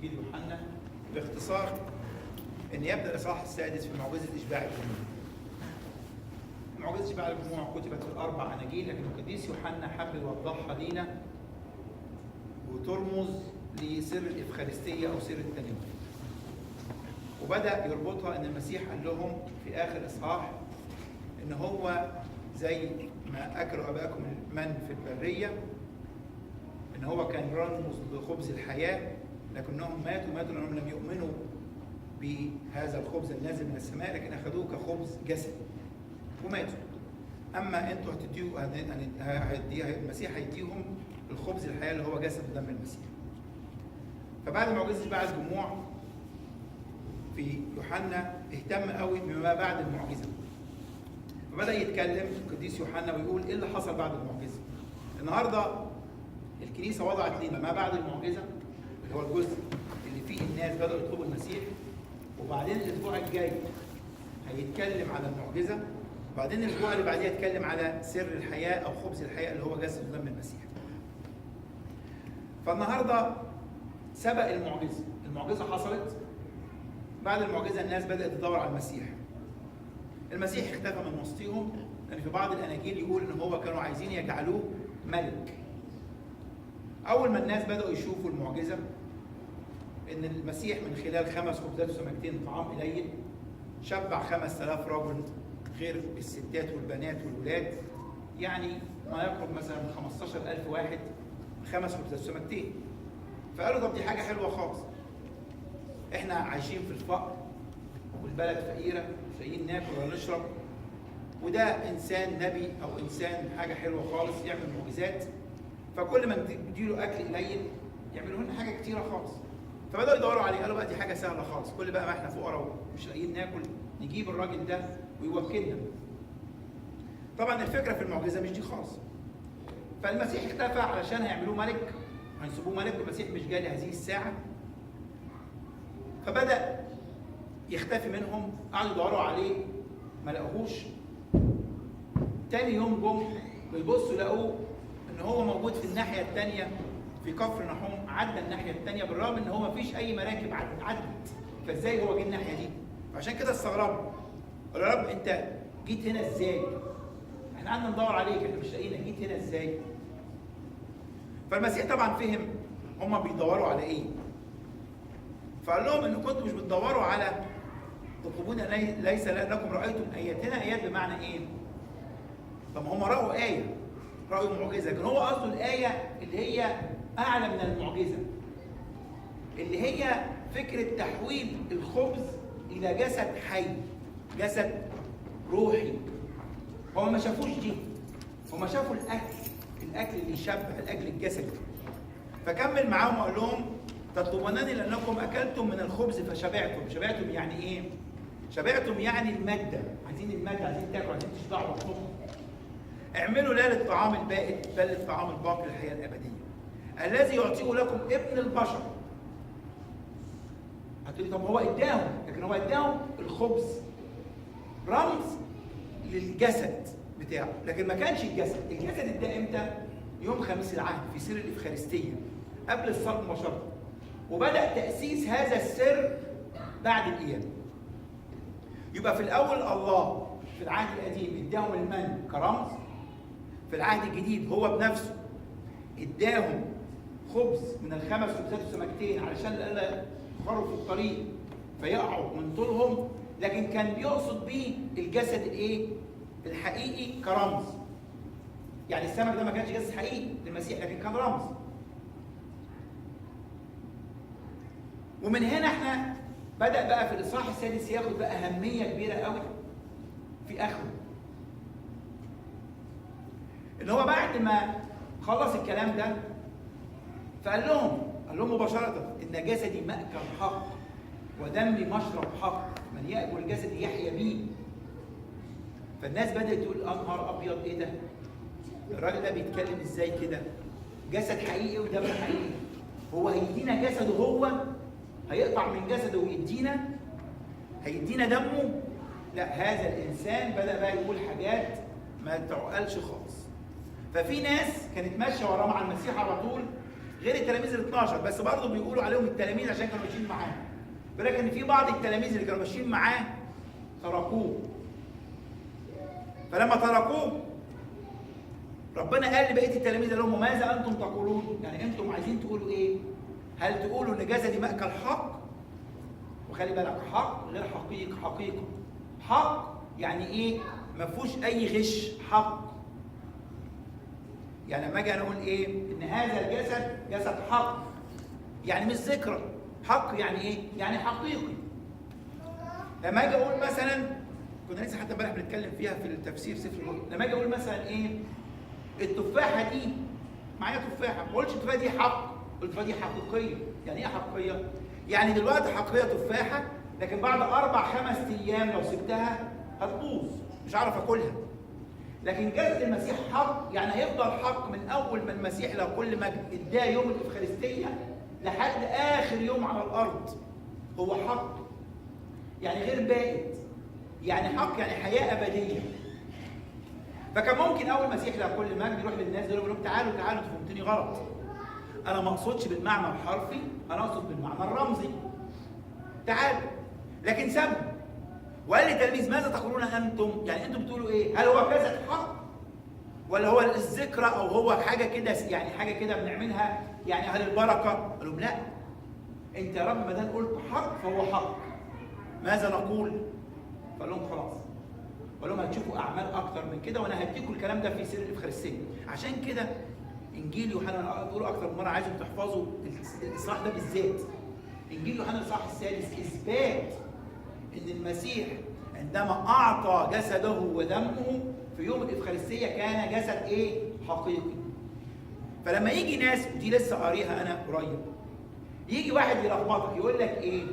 إنجيل يوحنا باختصار إن يبدأ الإصحاح السادس في معجزة إشباع الجموع. معجزة إشباع الجموع كتبت في الأربع أناجيل، لكن القديس يوحنا حب يوضحها لينا وترمز لسر الإفخارستية أو سر التناول. وبدأ يربطها إن المسيح قال لهم في آخر إصحاح إن هو زي ما أكلوا أباءكم المن في البرية، إن هو كان رمز لخبز الحياة، لكنهم ماتوا لأنهم لم يؤمنوا بهذا الخبز النازل من السماء، لكن أخذوه كخبز جسد وماتوا. أما أنتوا هتديوا المسيح هيديهم الخبز الحياة اللي هو جسد ودم المسيح. فبعد معجزة إشباع الجموع في يوحنا اهتم قوي بما بعد المعجزة، فبدأ يتكلم القديس يوحنا ويقول إيه اللي حصل بعد المعجزة. النهاردة الكنيسة وضعت لنا ما بعد المعجزة اللي هو الجزء اللي فيه الناس بدأوا يطلبوا المسيح، وبعدين الأسبوع الجاي هيتكلم على المعجزة، وبعدين الأسبوع اللي بعديه يتكلم على سر الحياة أو خبز الحياة اللي هو جسد ودم المسيح. فالنهاردة سبق المعجزة حصلت. بعد المعجزة الناس بدأت تدور على المسيح. المسيح اختفى من وسطهم، لأن في بعض الأناجيل يقول إن هو كانوا عايزين يجعلوه ملك. أول ما الناس بدأوا يشوفوا المعجزة إن المسيح من خلال 5 خبزات وسمكتين طعام قليل شبع 5000 رجل، غير الستات والبنات والولاد، يعني ما يقرب مثلا 15000 واحد 5 خبزات وسمكتين. فقالوا طب دي حاجة حلوة خالص، احنا عايشين في الفقر والبلد فقيرة، مش لاقيين ناكل ولا نشرب، وده انسان نبي او انسان حاجة حلوة خالص يعمل معجزات، فكل ما نديله اكل قليل يعملوا لنا حاجة كتيرة خالص. فبدأوا يدوروا عليه، قالوا بقى دي حاجة سهلة خالص، كل بقى ما احنا فقراء ومش لاقيين ناكل نجيب الراجل ده ويوكلنا. طبعا الفكرة في المعجزة مش دي خالص. فالمسيح اختفى علشان هيعملوه ملك، هينصبوه ملك، والمسيح مش جاي لهذه الساعة. فبدأ يختفي منهم، قعدوا يدوروا عليه ما لقوهوش. تاني يوم جم بيبصوا لقوه ان هو موجود في الناحية التانية في كفر نحوم، عدى الناحية التانية بالرغم ان هو مفيش اي مراكب عدت، فازاي هو جه الناحية دي؟ عشان كده استغربوا، قالوا يا رب انت جيت هنا ازاي؟ احنا قعدنا ندور عليك، احنا مش لاقيينك، جيت هنا ازاي؟ فالمسيح طبعا فهم هم بيدوروا على ايه. فقال لهم ان كنتم مش بتدوروا على تطلبون ليس لكم رايتم اياتنا. ايات بمعنى ايه؟ طب هم راوا ايه، راوا معجزه، لكن هو قصده الايه اللي هي اعلى من المعجزه، اللي هي فكره تحويل الخبز الى جسد حي، جسد روحي. هم ما شافوش دي، هم شافوا الاكل اللي يشبع، الاكل الجسدي. فكمل معاهم وقال لهم تطلبونني لانكم اكلتم من الخبز فشبعتم. شبعتم يعني ايه؟ شبعتم يعني الماده، عايزين الماده، عايزين تاكلوا، عايزين تشبعوا بطنكم. اعملوا لا للطعام البائد بل للطعام الباقي للحياه الابديه الذي يعطيه لكم ابن البشر. هتقولي طب هو اداهم، لكن هو اداهم الخبز رمز للجسد بتاعه، لكن ما كانش الجسد. الجسد اداه امتى؟ يوم خميس العهد في سر الإفخارستية قبل الصلب مباشرة. وبدأ تأسيس هذا السر بعد القيامة. يبقى في الأول الله في العهد القديم اداهم المن كرمز، في العهد الجديد هو بنفسه اداهم خبز من ال5 خبزات وسمكتين علشان لا يخروا في الطريق فيقعوا من طولهم، لكن كان بيقصد بيه الجسد الايه؟ الحقيقي كرمز. يعني السمك ده ما كانش جسد حقيقي للمسيح، لكن كان رمز. ومن هنا احنا بدأ بقى في الإصحاح السادس ياخد بقى أهمية كبيرة قوي في آخره. اللي هو بعد ما خلص الكلام ده فقال لهم مباشرة إن جسدي مأكل حق ودمي مشرب حق، من يأكل جسدي يحيا بيه. فالناس بدأت تقول نهار أبيض إيه ده؟ الراجل ده بيتكلم إزاي كده؟ جسد حقيقي ودم حقيقي. هو هيدينا جسده، هو هيقطع من جسده ويدينا، هيدينا دمه؟ لا، هذا الإنسان بدأ بقى يقول حاجات ما تعقلش خالص. ففي ناس كانت ماشية وراه مع المسيح على طول غير التلاميذ ال 12، بس برضه بيقولوا عليهم التلاميذ عشان كانوا ماشيين معاه. ولكن في بعض التلاميذ اللي كانوا ماشيين معاه تركوه. فلما تركوه ربنا قال لبقيه التلاميذ لهم ماذا انتم تقولون؟ يعني انتم عايزين تقولوا ايه؟ هل تقولوا ان جسدي مأكل حق؟ وخلي بالك، حق غير حقيقة. حقيقة حق يعني ايه؟ ما فيهوش اي غش. حق يعني لما اجي انا اقول ايه؟ ان هذا الجسد جسد حق، يعني مش ذكرى. حق يعني ايه؟ يعني حقيقي. لما اجي اقول مثلا، كنا لسه حتى امبارح بنتكلم فيها في التفسير سفر الرؤيا، لما اجي اقول مثلا ايه؟ التفاحه دي معايا تفاحه، ما اقولش التفاحه دي حق، التفاحه دي حقيقيه. يعني ايه حقيقيه؟ يعني دلوقتي حقيقيه تفاحه، لكن بعد 4-5 ايام لو سبتها هتبوظ، مش هعرف اكلها. لكن جسد المسيح حق، يعني هيفضل حق من اول ما المسيح له كل مجد اداه يوم الافخارستيه لحد اخر يوم على الارض. هو حق يعني غير بائد، يعني حق يعني حياه ابديه. فكان ممكن اول مسيح له كل مجد يروح للناس يقول لهم تعالوا تعالوا انتوا فهمتوني غلط، انا ما اقصدش بالمعنى الحرفي، انا اقصد بالمعنى الرمزي، تعالوا. لكن سابهم وقال للتلاميذ ماذا تقولون انتم؟ يعني انتم بتقولوا ايه؟ هل هو جسد حق؟ ولا هو الذكرى او هو حاجه كده، يعني حاجه كده بنعملها يعني اهل البركه؟ قال لهم لا، انت يا رب ما دام قلت حق فهو حق، ماذا نقول؟ فقال لهم خلاص، قال لهم هتشوفوا اعمال اكتر من كده وانا هديكم الكلام ده في سر الافخارستيه. عشان كده انجيل يوحنا، انا بقوله اكتر من مره، عايزكم تحفظوا الاصحاح ده بالذات. انجيل يوحنا الاصحاح السادس اثبات ان المسيح عندما اعطى جسده ودمه في يوم الافخارستيه كان جسد ايه؟ حقيقي. فلما يجي ناس، ودي لسه قاريها انا قريب، يجي واحد يلخبطك يقول لك ايه؟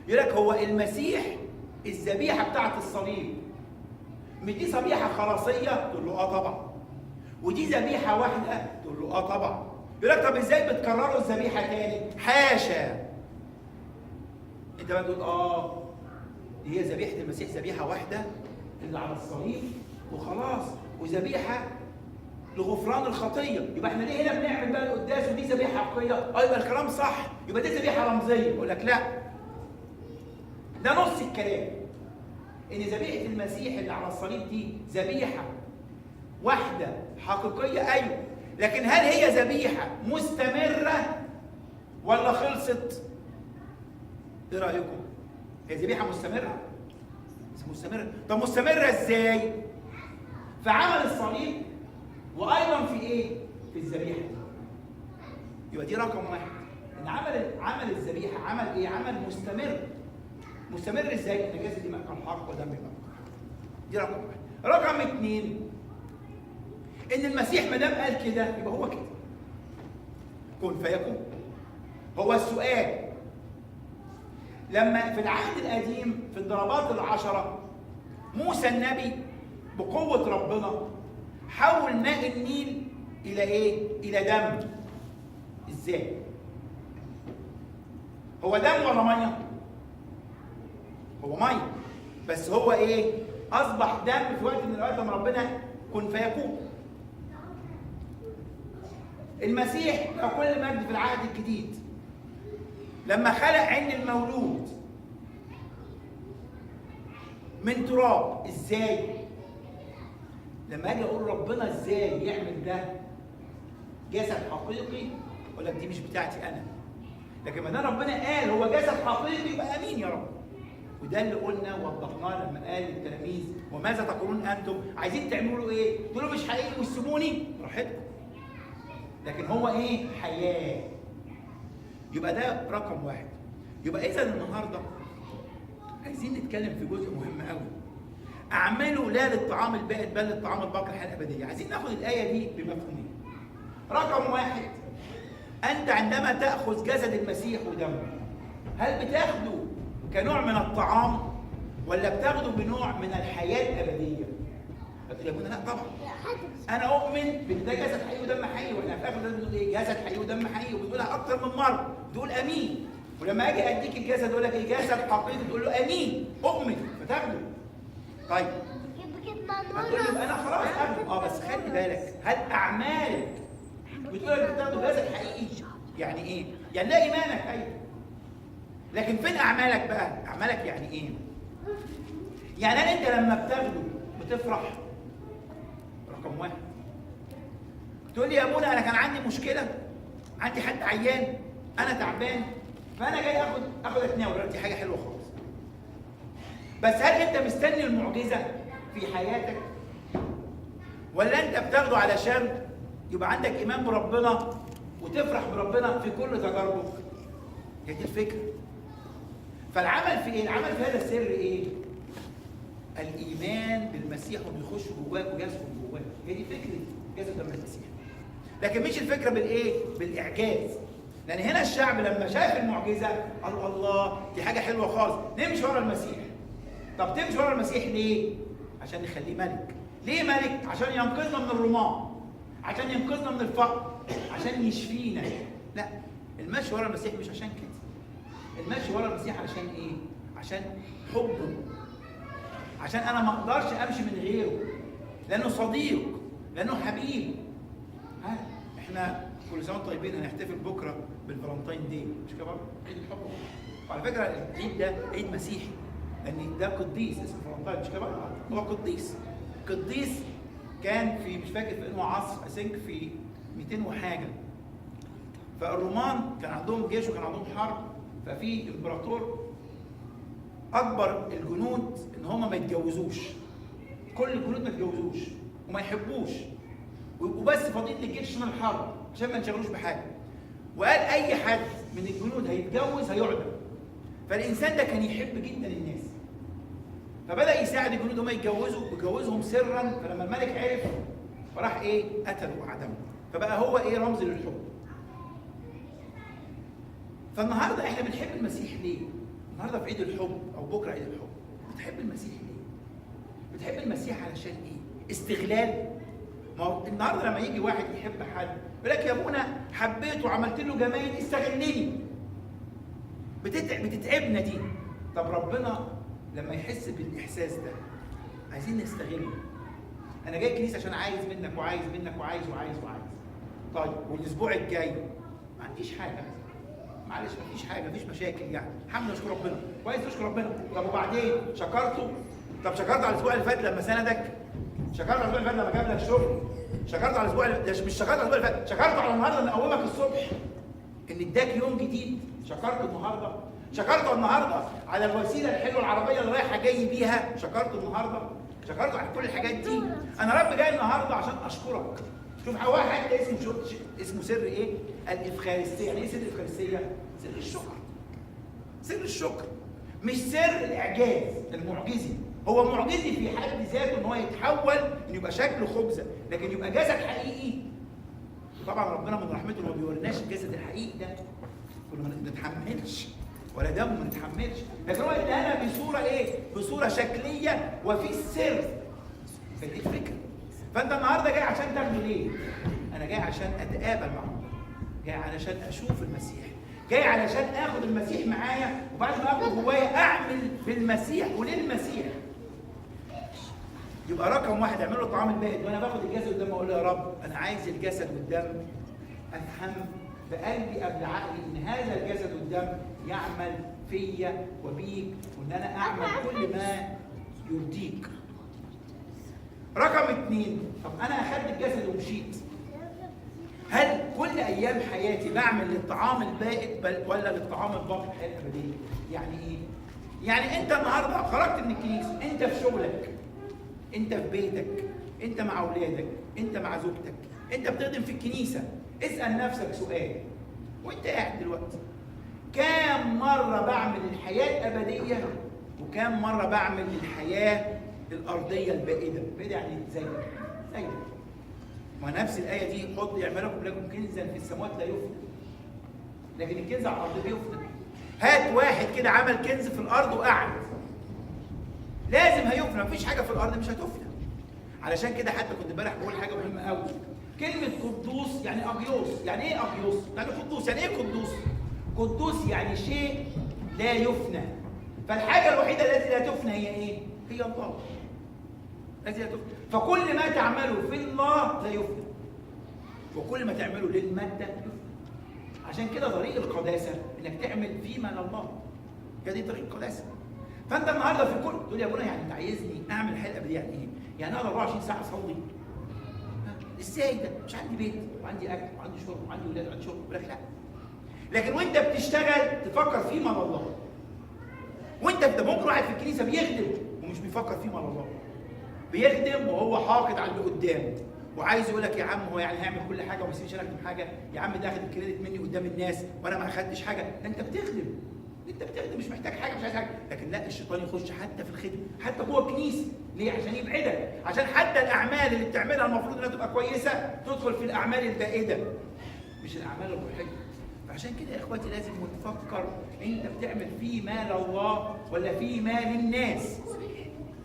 يقول لك هو المسيح الذبيحه بتاعت الصليب مش دي ذبيحه خلاصيه؟ تقول له اه طبعا. ودي ذبيحه واحده؟ تقول له اه طبعا. يقول لك طب ازاي بتكرروا الذبيحه تاني؟ حاشا. انت بقى تقول اه دي هي ذبيحه المسيح ذبيحه واحده اللي على الصليب وخلاص، وذبيحه لغفران الخطيه، يبقى احنا ليه هنا بنعمل بقى القداس ودي ذبيحه حقيقيه؟ يبقى الكلام صح، يبقى دي ذبيحه رمزيه. يقول لك لا، ده نص الكلام، ان ذبيحه المسيح اللي على الصليب دي ذبيحه واحده حقيقيه، ايوه، لكن هل هي ذبيحه مستمره ولا خلصت؟ ايه رايكم؟ هي ذبيحه مستمره؟ مستمره. طب مستمره ازاي؟ في عمل الصليب وايضا في ايه؟ في الذبيحه. يبقى دي رقم واحد، ان عمل الذبيحه عمل ايه؟ عمل مستمر. مستمر ازاي؟ ان جسدي مأكل حق ودمي مأكل. دي رقم واحد. رقم 2 ان المسيح ما دام قال كده يبقى هو كده. كن فيكون. هو السؤال، لما في العهد القديم في الضربات ال10 موسى النبي بقوة ربنا حول ماء النيل إلى إيه؟ إلى دم. إزاي؟ هو دم ولا مية؟ هو مية، بس هو إيه؟ أصبح دم في وقت من الأوقات لما ربنا كن فيكون. المسيح له كل مجد في العهد الجديد لما خلق عين المولود من تراب. ازاي؟ لما اجي اقول ربنا ازاي يعمل ده جسد حقيقي، اقول لك دي مش بتاعتي انا، لكن ما دام ربنا قال هو جسد حقيقي يبقى امين يا رب. وده اللي قلنا ووضحناه لما قال للتلاميذ وماذا تقولون انتم؟ عايزين تعملوا ايه؟ تقولوا مش حقيقي وتسيبوني؟ براحتكم، لكن هو ايه؟ حياه. يبقى ده رقم واحد. يبقى اذا النهارده عايزين نتكلم في جزء مهم قوي. اعملوا لا للطعام البائد بل للطعام الباقي الحياه الابديه. عايزين ناخد الايه دي بمفهومين. رقم واحد، انت عندما تاخذ جسد المسيح ودمه هل بتاخده كنوع من الطعام ولا بتاخده بنوع من الحياه الابديه؟ هتقول يا ابونا لا طبعا، انا اؤمن بان ده جسد حقيقي ودم حقيقي، واحنا في الاخر لازم نقول ايه؟ جسد حقيقي ودم حقيقي، وبتقولها اكتر من مره، بتقول امين. ولما اجي اديك الجسد اقول لك ايه؟ جسد حقيقي، تقول له امين، اؤمن، فتاخده. طيب هتقول لي انا خلاص اخده، بس خلي بالك، هل اعمالك بتقول لك بتاخده جسد حقيقي يعني ايه؟ يعني لا ايمانك، ايوه. لكن فين اعمالك بقى؟ اعمالك يعني ايه؟ يعني هل انت لما بتاخده بتفرح؟ رقم واحد. تقول لي يا ابونا انا كان عندي مشكله، عندي حد عيان، انا تعبان، فانا جاي اخد اتناول، دي حاجه حلوه خالص. بس هل انت مستني المعجزه في حياتك؟ ولا انت بتاخده علشان يبقى عندك ايمان بربنا وتفرح بربنا في كل تجاربك؟ هي دي الفكره. فالعمل في ايه؟ العمل في هذا السر ايه؟ الايمان بالمسيح وانه يخش جواك ويسكن جواك. هي دي فكره جسد دم المسيح. لكن مش الفكره بالايه؟ بالاعجاز. لان هنا الشعب لما شاف المعجزه قالوا الله دي حاجه حلوه خالص، نمشي ورا المسيح. طب تمشي ورا المسيح ليه؟ عشان نخليه ملك. ليه ملك؟ عشان ينقذنا من الرماة، عشان ينقذنا من الفقر، عشان يشفينا. لا، المشي ورا المسيح مش عشان كده. المشي ورا المسيح عشان ايه؟ عشان حبه، عشان انا ما اقدرش امشي من غيره، لانه صديق، لانه حبيب. ها احنا كل سنه وانتم طيبين، هنحتفل بكره بالفالنتين دي، مش كده برضه؟ عيد الحب. وعلى فكره العيد ده عيد مسيحي، لان ده قديس اسمه فالنتين، مش كده برضه؟ هو قديس كان في، مش فاكر في انه عصر، اسنك في 200 وحاجه. فالرومان كان عندهم جيش وكان عندهم حرب، ففي امبراطور اكبر الجنود ان هم ما يتجوزوش. كل الجنود ما يتجوزوش وما يحبوش، ويبقوا بس فاضيين للجيش عشان الحرب، عشان ما ينشغلوش بحاجه. وقال اي حد من الجنود هيتجوز هيعدم. فالانسان ده كان يحب جدا الناس، فبدا يساعد الجنود هم يتجوزوا ويجوزهم سرا. فلما الملك عرف فراح ايه؟ قتله وعدمه. فبقى هو ايه؟ رمز للحب. فالنهارده احنا بنحب المسيح ليه؟ النهارده في عيد الحب او بكره عيد الحب، بتحب المسيح ليه؟ بتحب المسيح علشان ايه؟ استغلال؟ ما هو النهارده لما يجي واحد يحب حد يقول لك يا ابونا حبيته وعملت له جمايل، استغلني. بتتعبنا دي. طب ربنا لما يحس بالاحساس ده عايزين نستغله. انا جاي الكنيسه عشان عايز منك وعايز منك وعايز وعايز وعايز. طيب والاسبوع الجاي ما عنديش حاجه، معلش مفيش حاجه، مفيش مشاكل يعني، الحمد لله اشكر ربنا، كويس اشكر ربنا. طب وبعدين شكرته؟ طب شكرت على الاسبوع اللي فات لما سندك؟ شكرت على الاسبوع اللي فات لما جاب لك شغل؟ شكرت على الاسبوع مش شكرت على الاسبوع اللي فات، شكرت على النهارده ان قومك الصبح، ان اداك يوم جديد؟ شكرت النهارده؟ شكرت النهارده على الوسيله الحلوه العربيه اللي رايحه جاي بيها؟ شكرت النهارده؟ شكرت على كل الحاجات دي. انا رب جاي النهارده عشان اشكرك. شوف هو حتى اسمه سر ايه؟ الافخارستيه. يعني ايه سر الافخارستيه؟ سر الشكر. سر الشكر مش سر الاعجاز المعجزي. هو معجزي في حد ذاته ان هو يتحول ان يبقى شكله خبزه، لكن يبقى جسد حقيقي. طبعا ربنا من رحمته ما بيوريناش الجسد الحقيقي ده، كنا ما نتحملش، ولا دم ما نتحملش، لكن هو ادانا بصوره ايه؟ بصوره شكليه وفي السر. فدي الفكره. فانت النهارده جاي عشان تعمل ايه؟ انا جاي عشان اتقابل مع الله، جاي علشان اشوف المسيح، جاي علشان اخد المسيح معايا، وبعد ما اخده جوايا اعمل بالمسيح وللمسيح. يبقى رقم واحد اعمل له الطعام البائد، وانا باخد الجسد والدم اقول له يا رب انا عايز الجسد والدم افهم بقلبي قبل عقلي ان هذا الجسد والدم يعمل فيا وبيك، وان انا اعمل كل ما يرضيك. رقم 2، طب انا اخدت الجسد ومشيت، هل كل ايام حياتي بعمل للطعام البائد ولا للطعام الباقي الحياه الابديه؟ يعني ايه؟ يعني انت النهارده خرجت من الكنيسه، انت في شغلك، انت في بيتك، انت مع اولادك، انت مع زوجتك، انت بتخدم في الكنيسه. اسال نفسك سؤال وانت قاعد دلوقتي، كام مره بعمل الحياه الابديه وكام مره بعمل الحياه الارضيه البائده؟ البائده يعني زي ما نفس الايه دي، حط يعملكم لكم كنزا في السماوات لا يفنى، لكن الكنز على الارض بيفنى. هات واحد كده عمل كنز في الارض وقعد، لازم هيفنى، مفيش حاجه في الارض مش هتفنى. علشان كده حتى كنت امبارح بقول حاجه مهمه قوي، كلمه قدوس يعني اغيوس. يعني ايه اغيوس؟ يعني قدوس. يعني ايه قدوس؟ قدوس يعني شيء لا يفنى. فالحاجه الوحيده التي لا تفنى هي ايه؟ هي الله. التي لا تفنى. فكل ما تعمله في الله لا يفنى، وكل ما تعمله للماده يفنى. عشان كده طريق القداسه انك تعمل فيما لله. هي دي طريق القداسه. فانت النهارده في كل تقول يا ابونا يعني انت عايزني اعمل الحياه الابديه يعني ايه؟ يعني اقعد 24 ساعه اصلي؟ ازاي ده؟ مش عندي بيت وعندي اكل وعندي شرب وعندي ولاد وعندي شغل. يقول لك لا. لكن وانت بتشتغل تفكر فيما لله. وانت ممكن واحد في الكنيسه بيخدم ومش بيفكر فيما لله. بيخدم وهو حاقد على اللي قدامه وعايز يقول لك يا عم هو يعني هيعمل كل حاجه وما يسيبش انا اخدم حاجه، يا عم ده اخد الكريدت مني قدام الناس وانا ما اخدتش حاجه. ده انت بتخدم. انت بتخدم مش محتاج حاجه مش عايز حاجه. لكن لا، الشيطان يخش حتى في الخدمه حتى جوه الكنيسه. ليه؟ عشان يبعدك، عشان حتى الاعمال اللي بتعملها المفروض انها تبقى كويسه تدخل في الاعمال البائده مش الاعمال الروحيه. فعشان كده يا اخواتي لازم نفكر انت بتعمل في مال الله ولا في مال الناس.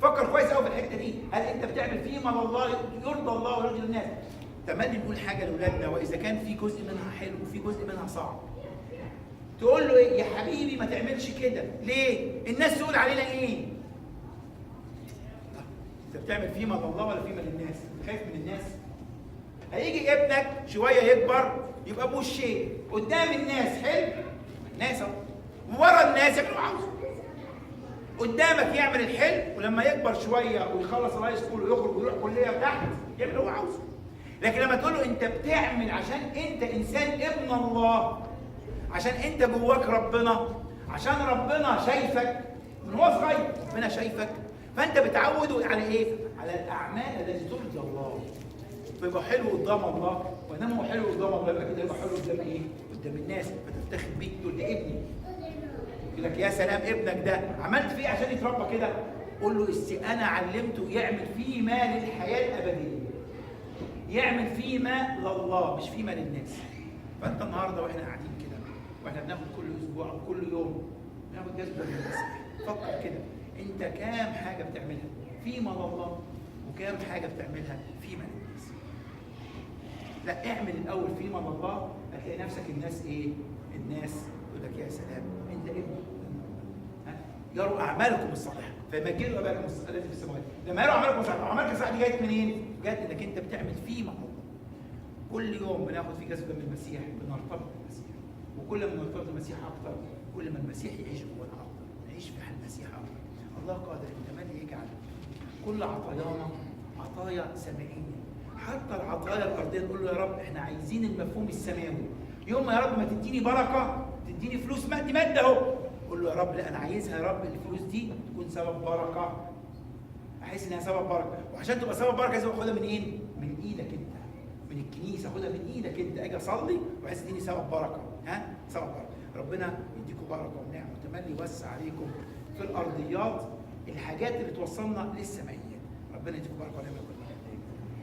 فكر كويس قوي في الحته دي. هل انت بتعمل فيما لله يرضى الله ويرضي الناس؟ تملي نقول حاجه لاولادنا واذا كان في جزء منها حلو وفي جزء منها صعب تقول له ايه؟ يا حبيبي ما تعملش كده. ليه؟ الناس تقول علينا ايه؟ انت بتعمل فيما لله ولا فيما للناس؟ خايف من الناس؟ هيجي ابنك شويه يكبر يبقى ابوه الشيء قدام الناس حلو، الناس اهو، ورا الناس يعمل اللي عاوزه. قدامك يعمل الحلو ولما يكبر شويه ويخلص الهاي سكول ويخرج ويروح كليه وتحت يعمل اللي هو عاوزه. لكن لما تقول له انت بتعمل عشان انت انسان ابن الله، عشان انت جواك ربنا، عشان ربنا شايفك من هو صغير، ربنا شايفك، فانت بتعوده على ايه؟ على الاعمال التي ترضي الله. فيبقى حلو قدام الله، وانما هو حلو قدام الله يبقى كده يبقى حلو قدام ايه؟ قدام الناس، فتفتخر بيك تقول ده ابني. يقول لك يا سلام ابنك ده عملت فيه عشان يتربى كده؟ قول له انا علمته يعمل فيما للحياه الابديه. يعمل فيما لله مش فيما للناس. فانت النهارده واحنا قاعدين كده واحنا بناخد كل اسبوع او كل يوم بناخد جذبه من المسيح، فكر كده انت كام حاجه بتعملها فيما لله وكام حاجه بتعملها فيما للناس. لا، اعمل الاول فيما لله هتلاقي نفسك الناس ايه؟ الناس يقول لك يا سلام انت ابن. يروا اعمالكم الصالحه فيمجدوا اباكم الذي في السماوات. لما يروا اعمالكم الصالحه، اعمالك الصالحه دي جايه منين؟ جت انك انت بتعمل فيما لله. كل يوم بناخد فيه جذبه من المسيح، بنرتبط بالمسيح، وكل ما نرتبط بالمسيح اكتر كل ما المسيح يعيش جوانا اكتر، نعيش في حال المسيح اكتر. الله قادر ان تملي يجعل كل عطايانا عطايا سمائيه، حتى العطايا الارضيه نقول له يا رب احنا عايزين المفهوم السماوي. يوم ما يا رب ما تديني بركه تديني فلوس، دي ماده اهو، قول له يا رب لا انا عايزها يا رب الفلوس دي تكون سبب بركه، احس انها سبب بركه. وعشان تبقى سبب بركه لازم اخدها من ايه؟ من ايدك انت، من الكنيسه، خدها من ايدك انت، اجي اصلي واحس اديني سبب بركه. سبب بركه. ربنا يديكم بركه ونعمه وتملي يوسع عليكم في الارضيات الحاجات اللي توصلنا للسماويات. ربنا يديكم بركه ونعمه.